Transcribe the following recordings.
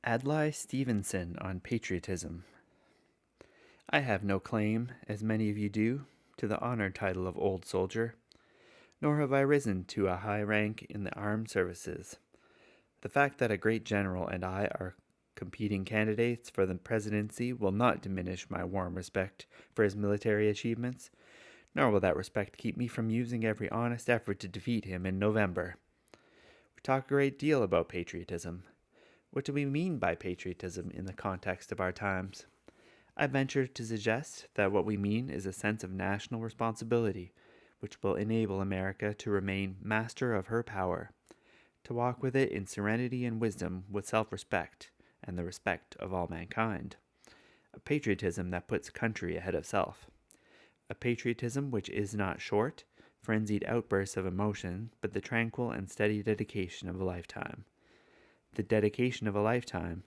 Adlai Stevenson on patriotism. I have no claim, as many of you do, to the honored title of old soldier, nor have I risen to a high rank in the armed services. The fact that a great general and I are competing candidates for the presidency will not diminish my warm respect for his military achievements, nor will that respect keep me from using every honest effort to defeat him in November. We talk a great deal about patriotism. What do we mean by patriotism in the context of our times? I venture to suggest that what we mean is a sense of national responsibility, which will enable America to remain master of her power, to walk with it in serenity and wisdom with self-respect and the respect of all mankind. A patriotism that puts country ahead of self. A patriotism which is not short, frenzied outbursts of emotion, but the tranquil and steady dedication of a lifetime. The dedication of a lifetime,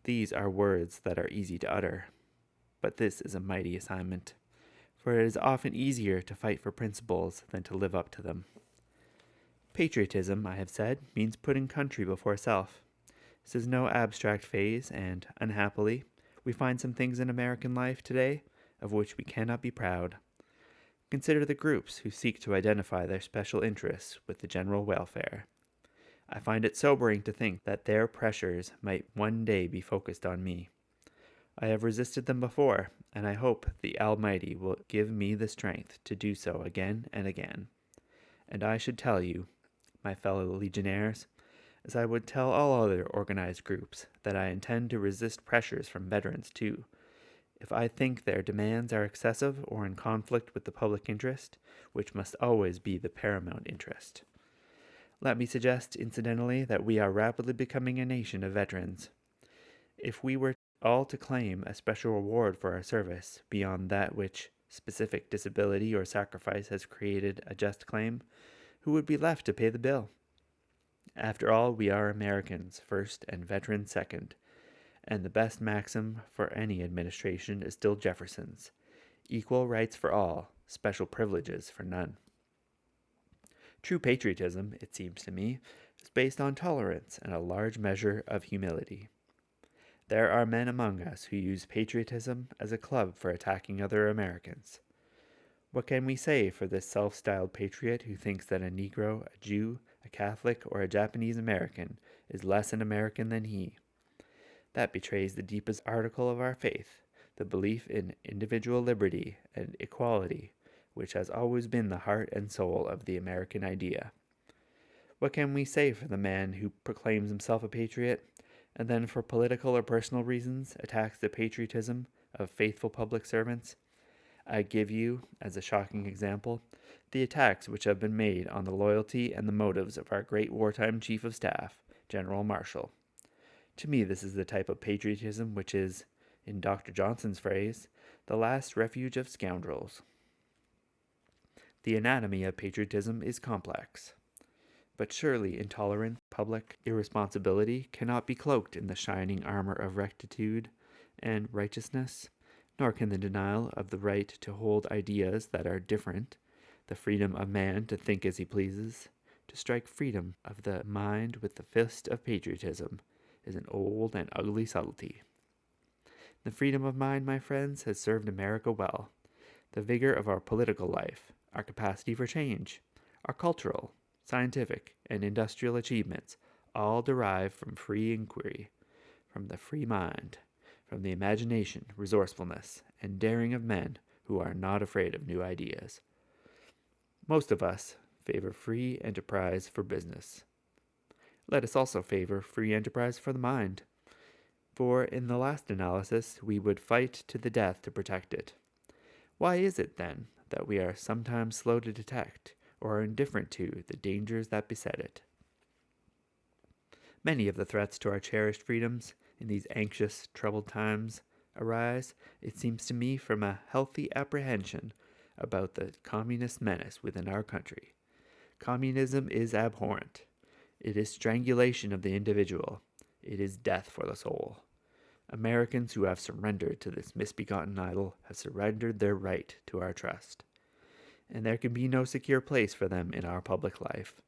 these are words that are easy to utter. But this is a mighty assignment, for it is often easier to fight for principles than to live up to them. Patriotism, I have said, means putting country before self. This is no abstract phase, and, unhappily, we find some things in American life today of which we cannot be proud. Consider the groups who seek to identify their special interests with the general welfare. I find it sobering to think that their pressures might one day be focused on me. I have resisted them before, and I hope the Almighty will give me the strength to do so again and again. And I should tell you, my fellow legionnaires, as I would tell all other organized groups, that I intend to resist pressures from veterans too, if I think their demands are excessive or in conflict with the public interest, which must always be the paramount interest. Let me suggest, incidentally, that we are rapidly becoming a nation of veterans. If we were all to claim a special reward for our service, beyond that which specific disability or sacrifice has created a just claim, who would be left to pay the bill? After all, we are Americans first and veterans second, and the best maxim for any administration is still Jefferson's: equal rights for all, special privileges for none. True patriotism, it seems to me, is based on tolerance and a large measure of humility. There are men among us who use patriotism as a club for attacking other Americans. What can we say for this self-styled patriot who thinks that a Negro, a Jew, a Catholic, or a Japanese American is less an American than he? That betrays the deepest article of our faith, the belief in individual liberty and equality, which has always been the heart and soul of the American idea. What can we say for the man who proclaims himself a patriot, and then for political or personal reasons attacks the patriotism of faithful public servants? I give you, as a shocking example, the attacks which have been made on the loyalty and the motives of our great wartime Chief of Staff, General Marshall. To me, this is the type of patriotism which is, in Dr. Johnson's phrase, the last refuge of scoundrels. The anatomy of patriotism is complex, but surely intolerant public irresponsibility cannot be cloaked in the shining armor of rectitude and righteousness, nor can the denial of the right to hold ideas that are different, the freedom of man to think as he pleases, to strike freedom of the mind with the fist of patriotism, is an old and ugly subtlety. The freedom of mind, my friends, has served America well. The vigor of our political life, our capacity for change, our cultural, scientific, and industrial achievements all derive from free inquiry, from the free mind, from the imagination, resourcefulness, and daring of men who are not afraid of new ideas. Most of us favor free enterprise for business. Let us also favor free enterprise for the mind, for in the last analysis we would fight to the death to protect it. Why is it, then, that we are sometimes slow to detect or are indifferent to the dangers that beset it? Many of the threats to our cherished freedoms in these anxious, troubled times arise, it seems to me, from a healthy apprehension about the communist menace within our country. Communism is abhorrent. It is strangulation of the individual. It is death for the soul. Americans who have surrendered to this misbegotten idol have surrendered their right to our trust, and there can be no secure place for them in our public life.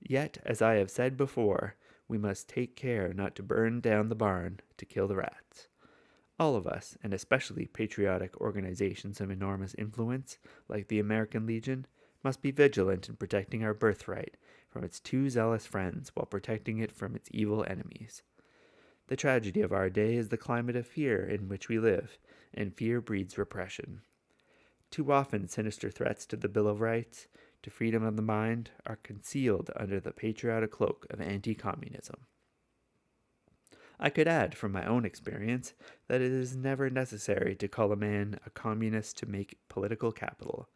Yet, as I have said before, we must take care not to burn down the barn to kill the rats. All of us, and especially patriotic organizations of enormous influence, like the American Legion, must be vigilant in protecting our birthright from its too zealous friends while protecting it from its evil enemies. The tragedy of our day is the climate of fear in which we live, and fear breeds repression. Too often sinister threats to the Bill of Rights, to freedom of the mind, are concealed under the patriotic cloak of anti-communism. I could add, from my own experience, that it is never necessary to call a man a communist to make political capital.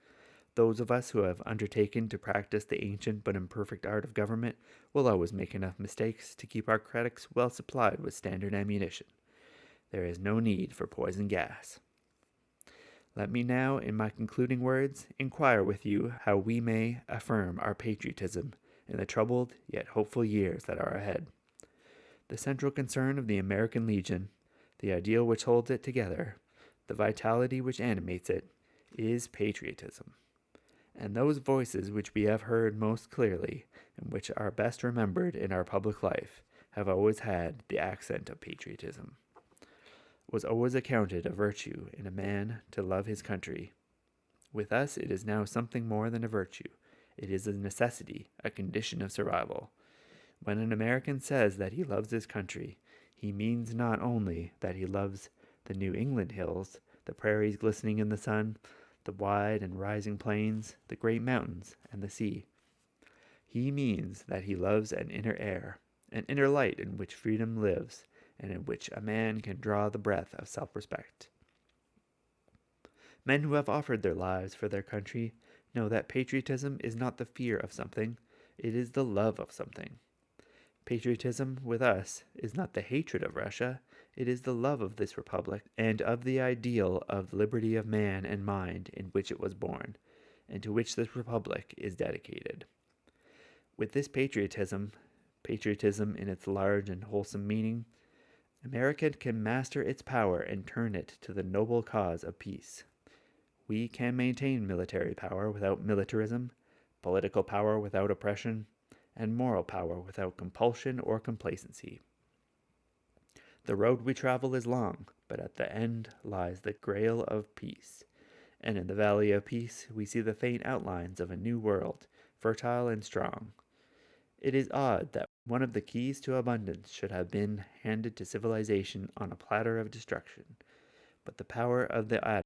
Those of us who have undertaken to practice the ancient but imperfect art of government will always make enough mistakes to keep our critics well supplied with standard ammunition. There is no need for poison gas. Let me now, in my concluding words, inquire with you how we may affirm our patriotism in the troubled yet hopeful years that are ahead. The central concern of the American Legion, the ideal which holds it together, the vitality which animates it, is patriotism. And those voices which we have heard most clearly, and which are best remembered in our public life, have always had the accent of patriotism. Was always accounted a virtue in a man to love his country. With us it is now something more than a virtue. It is a necessity, a condition of survival. When an American says that he loves his country, he means not only that he loves the New England hills, the prairies glistening in the sun, the wide and rising plains, the great mountains, and the sea. He means that he loves an inner air, an inner light in which freedom lives, and in which a man can draw the breath of self-respect. Men who have offered their lives for their country know that patriotism is not the fear of something, it is the love of something. Patriotism, with us, is not the hatred of Russia, it is the love of this republic and of the ideal of liberty of man and mind in which it was born, and to which this republic is dedicated. With this patriotism in its large and wholesome meaning, America can master its power and turn it to the noble cause of peace. We can maintain military power without militarism, political power without oppression, and moral power without compulsion or complacency. The road we travel is long, but at the end lies the grail of peace, and in the valley of peace we see the faint outlines of a new world, fertile and strong. It is odd that one of the keys to abundance should have been handed to civilization on a platter of destruction, but the power of the atom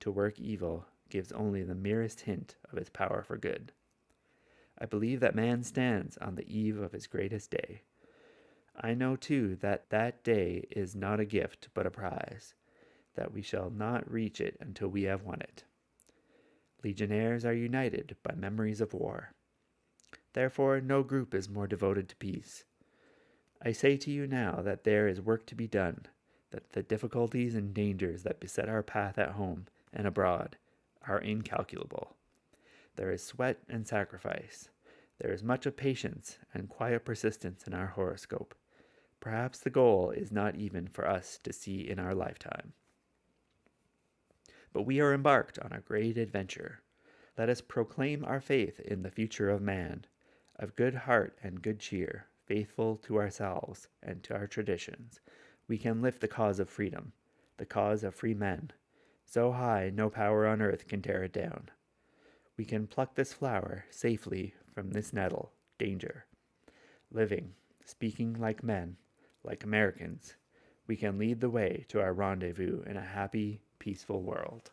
to work evil gives only the merest hint of its power for good. I believe that man stands on the eve of his greatest day. I know, too, that that day is not a gift but a prize, that we shall not reach it until we have won it. Legionnaires are united by memories of war. Therefore, no group is more devoted to peace. I say to you now that there is work to be done, that the difficulties and dangers that beset our path at home and abroad are incalculable. There is sweat and sacrifice. There is much of patience and quiet persistence in our horoscope. Perhaps the goal is not even for us to see in our lifetime. But we are embarked on a great adventure. Let us proclaim our faith in the future of man, of good heart and good cheer, faithful to ourselves and to our traditions. We can lift the cause of freedom, the cause of free men. So high no power on earth can tear it down. We can pluck this flower safely from this nettle, danger. Living, speaking like men, like Americans, we can lead the way to our rendezvous in a happy, peaceful world.